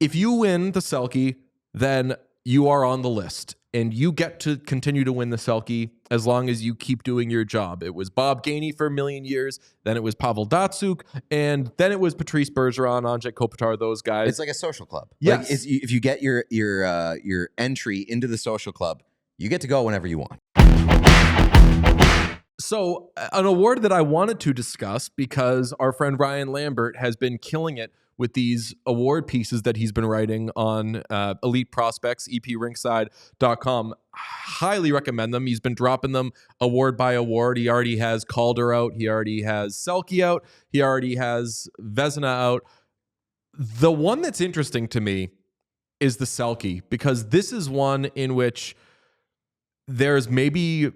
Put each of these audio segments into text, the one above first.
If you win the Selke, then you are on the list and you get to continue to win the Selke as long as you keep doing your job. It was Bob Gainey for a million years, then it was Pavel Datsyuk, and then it was Patrice Bergeron, Andrzej Kopitar, those guys. It's like a social club. Yes. Like if you get your entry into the social club, you get to go whenever you want. So an award that I wanted to discuss because our friend Ryan Lambert has been killing it with these award pieces that he's been writing on Elite Prospects, eprinkside.com. Highly recommend them. He's been dropping them award by award. He already has Calder out. He already has Selke out. He already has Vezina out. The one that's interesting to me is the Selke, because this is one in which there's maybe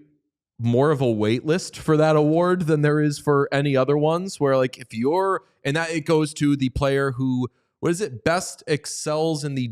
more of a wait list for that award than there is for any other ones, where like if you're, and that it goes to the player who, what is it, best excels in the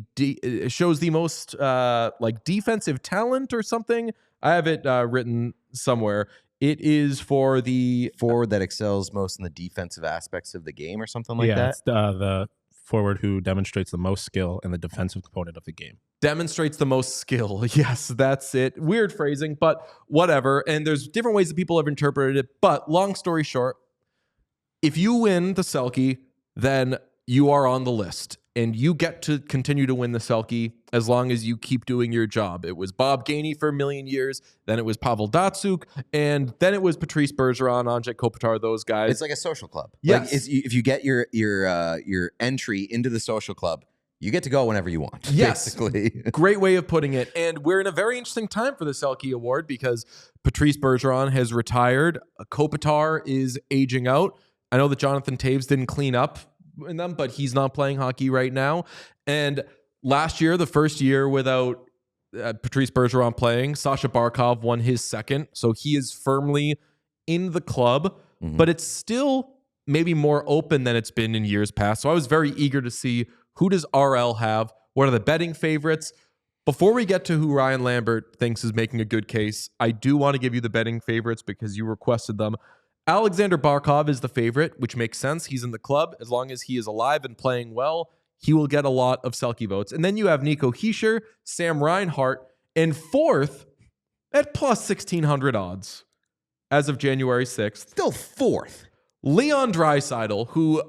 shows the most like defensive talent or something. I have it written somewhere. It is for the forward that excels most in the defensive aspects of the game or something like that. Yeah, it's the forward who demonstrates the most skill in the defensive component of the game. Demonstrates the most skill. Yes, that's it. Weird phrasing, but whatever. And there's different ways that people have interpreted it. But long story short, if you win the Selke, then you are on the list and you get to continue to win the Selke as long as you keep doing your job. It was Bob Gainey for a million years, then it was Pavel Datsyuk, and then it was Patrice Bergeron, Andrzej Kopitar, those guys. It's like a social club. Yes. Like if you get your entry into the social club, you get to go whenever you want. Yes. Basically. Great way of putting it. And we're in a very interesting time for the Selke Award because Patrice Bergeron has retired. Kopitar is aging out. I know that Jonathan Toews didn't clean up in them, but he's not playing hockey right now. And last year, the first year without Patrice Bergeron playing, Sasha Barkov won his second. So he is firmly in the club, but it's still maybe more open than it's been in years past. So I was very eager to see, who does RL have? What are the betting favorites? Before we get to who Ryan Lambert thinks is making a good case, I do want to give you the betting favorites because you requested them. Alexander Barkov is the favorite, which makes sense. He's in the club. As long as he is alive and playing well, he will get a lot of Selke votes. And then you have Nico Hischier, Sam Reinhart, and fourth at plus 1,600 odds as of January 6th. Still fourth. Leon Draisaitl, who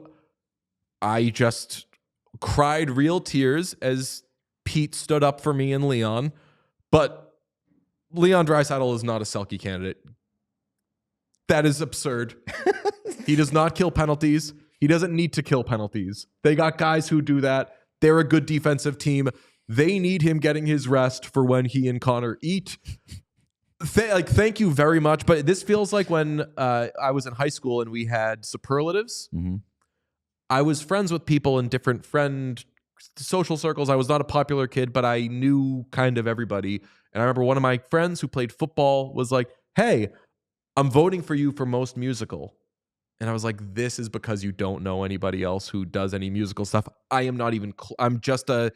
I just cried real tears as Pete stood up for me and Leon. But Leon Draisaitl is not a Selke candidate. That is absurd. He does not kill penalties. He doesn't need to kill penalties. They got guys who do that. They're a good defensive team. They need him getting his rest for when he and Connor eat. Thank you very much. But this feels like when I was in high school and we had superlatives. I was friends with people in different social circles. I was not a popular kid, but I knew kind of everybody. And I remember one of my friends who played football was like, hey, I'm voting for you for most musical. And I was like, this is because you don't know anybody else who does any musical stuff. I am not even, I'm just a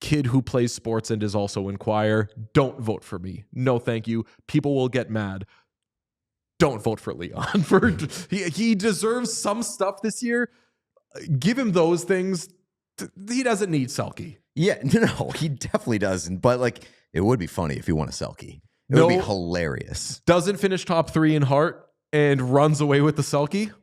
kid who plays sports and is also in choir. Don't vote for me. No, thank you. People will get mad. Don't vote for Leon. He deserves some stuff this year. Give him those things. He doesn't need Selke. Yeah, no, he definitely doesn't. But like, it would be funny if he won a Selke. It would be hilarious. Doesn't finish top 3 in Hart and runs away with the Selke.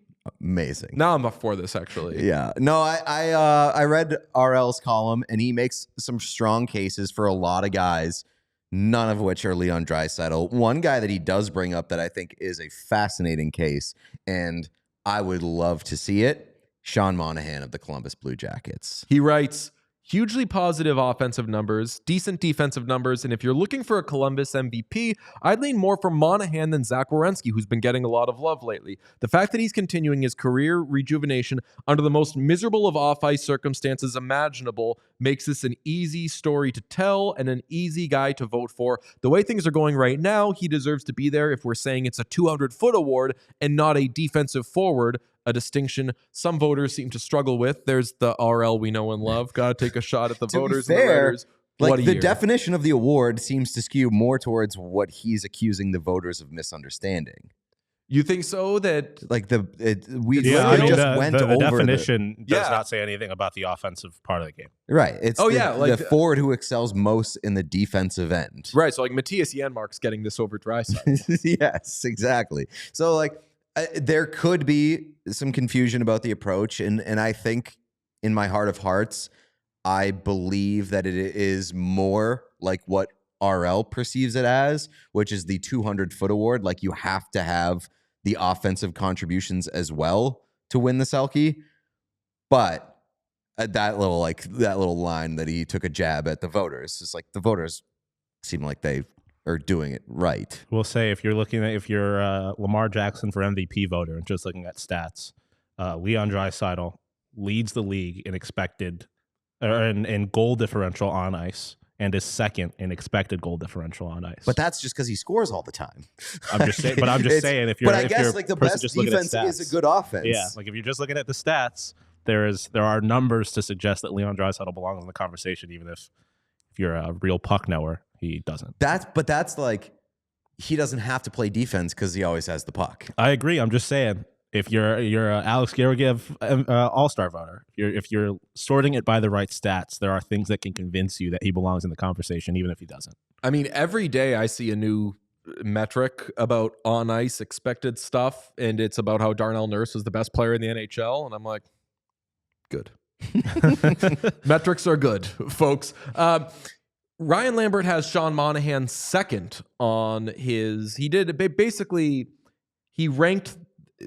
Amazing. Now I'm up for this, actually. Yeah. No, I read RL's column, and he makes some strong cases for a lot of guys, none of which are Leon Draisaitl. One guy that he does bring up that I think is a fascinating case, and I would love to see it, Sean Monahan of the Columbus Blue Jackets. He writes, hugely positive offensive numbers, decent defensive numbers, and if you're looking for a Columbus MVP, I'd lean more for Monahan than Zach Werenski, who's been getting a lot of love lately. The fact that he's continuing his career rejuvenation under the most miserable of off-ice circumstances imaginable makes this an easy story to tell and an easy guy to vote for. The way things are going right now, he deserves to be there if we're saying it's a 200-foot award and not a defensive forward, a distinction some voters seem to struggle with. There's the RL we know and love. Got to take a shot at the voters and the writers. Like the definition of the award seems to skew more towards what he's accusing the voters of misunderstanding. You think so? That Like we Yeah, literally I mean, just the, went the, the over definition does Yeah. not say anything about the offensive part of the game. right. It's like the forward who excels most in the defensive end. right. So like Matthias Janmark's getting this over Draisaitl. Yes, exactly. So like there could be some confusion about the approach, and I think in my heart of hearts, I believe that it is more like what RL perceives it as, which is the 200-foot award. Like you have to have the offensive contributions as well to win the Selke. But that little line that he took a jab at the voters, it's like the voters seem like they are doing it right. We'll say if you're Lamar Jackson for MVP voter and just looking at stats, Leon Draisaitl leads the league in expected in goal differential on ice and is second in expected goal differential on ice. But that's just because he scores all the time. I'm just saying. But I'm just saying if you're. But I if guess you're like the person best just looking at defense is stats, a good offense. Yeah, like if you're just looking at the stats, there are numbers to suggest that Leon Draisaitl belongs in the conversation, even if you're a real puck knower, he doesn't. That's like he doesn't have to play defense because he always has the puck. I agree. I'm just saying. If you're a Alex Georgiev All-Star voter, if you're sorting it by the right stats, there are things that can convince you that he belongs in the conversation, even if he doesn't. I mean, every day I see a new metric about on ice expected stuff, and it's about how Darnell Nurse is the best player in the NHL, and I'm like, good. Metrics are good, folks. Ryan Lambert has Sean Monahan second on his. He ranked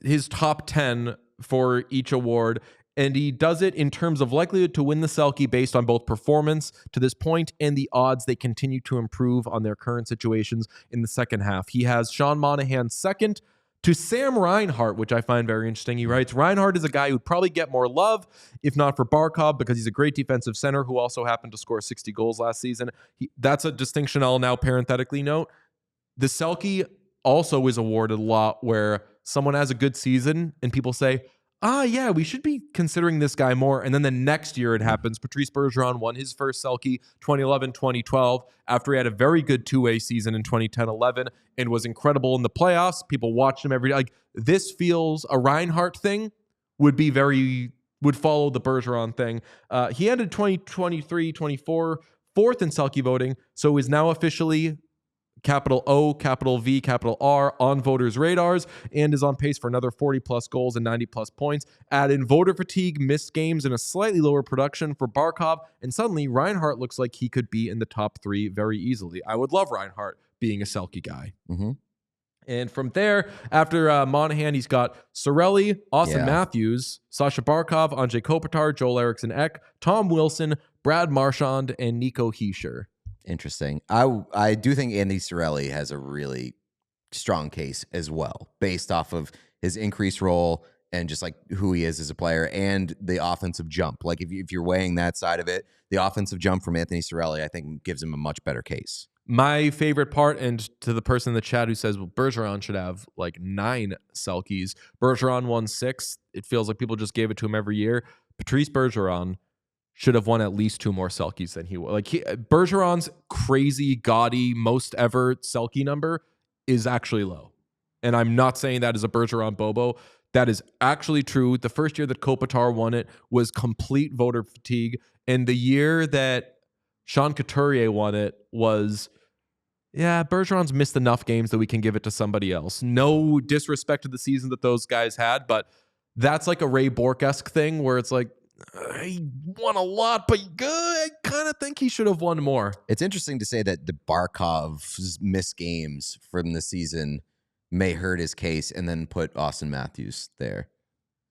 his top 10 for each award, and he does it in terms of likelihood to win the Selke based on both performance to this point and the odds they continue to improve on their current situations in the second half. He has Sean Monahan second to Sam Reinhart, which I find very interesting. He writes, Reinhart is a guy who'd probably get more love if not for Barkov because he's a great defensive center who also happened to score 60 goals last season. That's a distinction I'll now parenthetically note. The Selke also is awarded a lot where someone has a good season and people say, yeah, we should be considering this guy more. And then the next year it happens. Patrice Bergeron won his first Selke 2011-2012 after he had a very good two-way season in 2010-11 and was incredible in the playoffs. People watched him every day. Like this feels a Reinhart thing would follow the Bergeron thing. He ended 2023-24 fourth in Selke voting, so is now officially capital O, capital V, capital R on voters' radars and is on pace for another 40-plus goals and 90-plus points. Add in voter fatigue, missed games, and a slightly lower production for Barkov, and suddenly Reinhart looks like he could be in the top three very easily. I would love Reinhart being a Selke guy. Mm-hmm. And from there, after Monahan, he's got Cirelli, Austin Matthews, Sasha Barkov, Andrei Kopitar, Joel Eriksson-Ek, Tom Wilson, Brad Marchand, and Nico Hischier. Interesting. I do think Andy Cirelli has a really strong case as well, based off of his increased role and just like who he is as a player and the offensive jump. Like if you're weighing that side of it, the offensive jump from Anthony Cirelli, I think gives him a much better case. My favorite part, and to the person in the chat who says, well, Bergeron should have like 9 Selkies. Bergeron won 6. It feels like people just gave it to him every year. Patrice Bergeron should have won at least 2 more Selkies than he was. Like Bergeron's crazy, gaudy, most ever Selke number is actually low. And I'm not saying that as a Bergeron Bobo. That is actually true. The first year that Kopitar won it was complete voter fatigue. And the year that Sean Couturier won it was, Bergeron's missed enough games that we can give it to somebody else. No disrespect to the season that those guys had, but that's like a Ray Bourque-esque thing where it's like, he won a lot, but I kind of think he should have won more. It's interesting to say that the Barkov's missed games from the season may hurt his case and then put Austin Matthews there.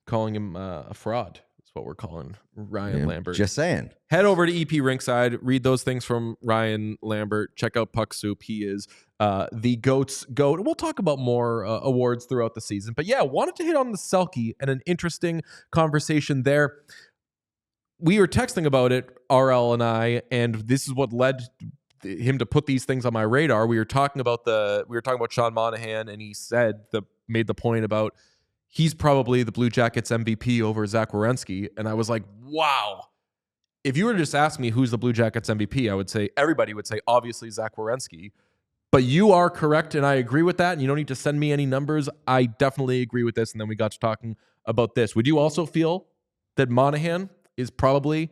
Calling him a fraud is what we're calling Ryan Lambert. Just saying. Head over to EP Rinkside, read those things from Ryan Lambert. Check out Puck Soup. He is the GOAT's GOAT. We'll talk about more awards throughout the season. But wanted to hit on the Selke and an interesting conversation there. We were texting about it, RL and I, and this is what led him to put these things on my radar. We were talking about Sean Monahan, and he made the point about he's probably the Blue Jackets MVP over Zach Werenski, and I was like, wow. If you were to just ask me who's the Blue Jackets MVP, everybody would say obviously Zach Werenski, But you are correct, and I agree with that. And you don't need to send me any numbers. I definitely agree with this. And then we got to talking about this. Would you also feel that Monahan is probably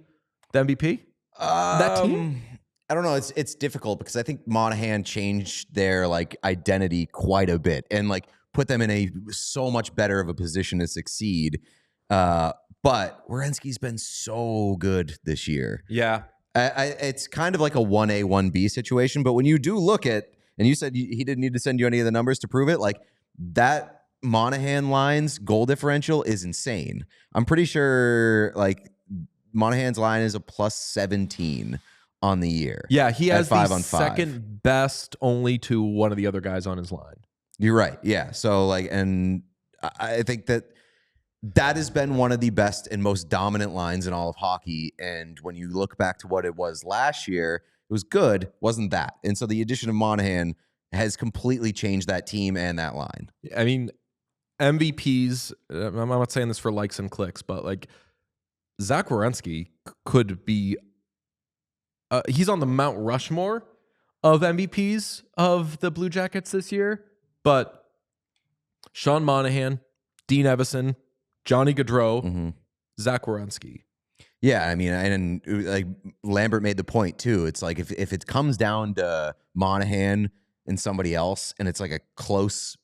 the MVP? That team? I don't know. It's difficult because I think Monahan changed their like identity quite a bit and like put them in a so much better of a position to succeed. But Werenski's been so good this year. Yeah. It's kind of like a 1A, 1B situation. But when you do look at, and you said he didn't need to send you any of the numbers to prove it, like that Monahan line's goal differential is insane. I'm pretty sure like Monahan's line is a plus 17 on the year. Yeah, he has the 5-on-5. second best only to one of the other guys on his line. You're right. Yeah. So like, and I think that has been one of the best and most dominant lines in all of hockey. And when you look back to what it was last year, it was good, wasn't that? And so the addition of Monahan has completely changed that team and that line. I mean, MVPs, I'm not saying this for likes and clicks, but like Zach Werenski could be, he's on the Mount Rushmore of MVPs of the Blue Jackets this year. But Sean Monahan, Dean Evison, Johnny Gaudreau, Zach Werenski. Yeah, I mean, and like Lambert made the point too. It's like if it comes down to Monahan and somebody else, and it's like a close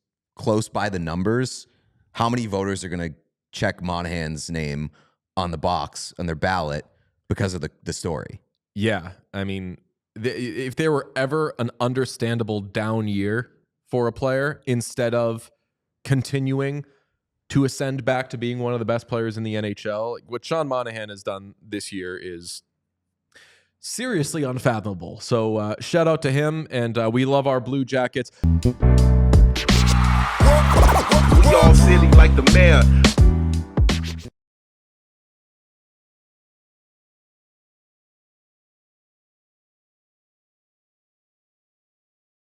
by the numbers, how many voters are going to check Monahan's name on the box on their ballot because of the story? Yeah, I mean, if there were ever an understandable down year for a player, instead of continuing to ascend back to being one of the best players in the NHL, like what Sean Monahan has done this year is seriously unfathomable. So shout out to him, and we love our Blue Jackets. We all silly like the mayor.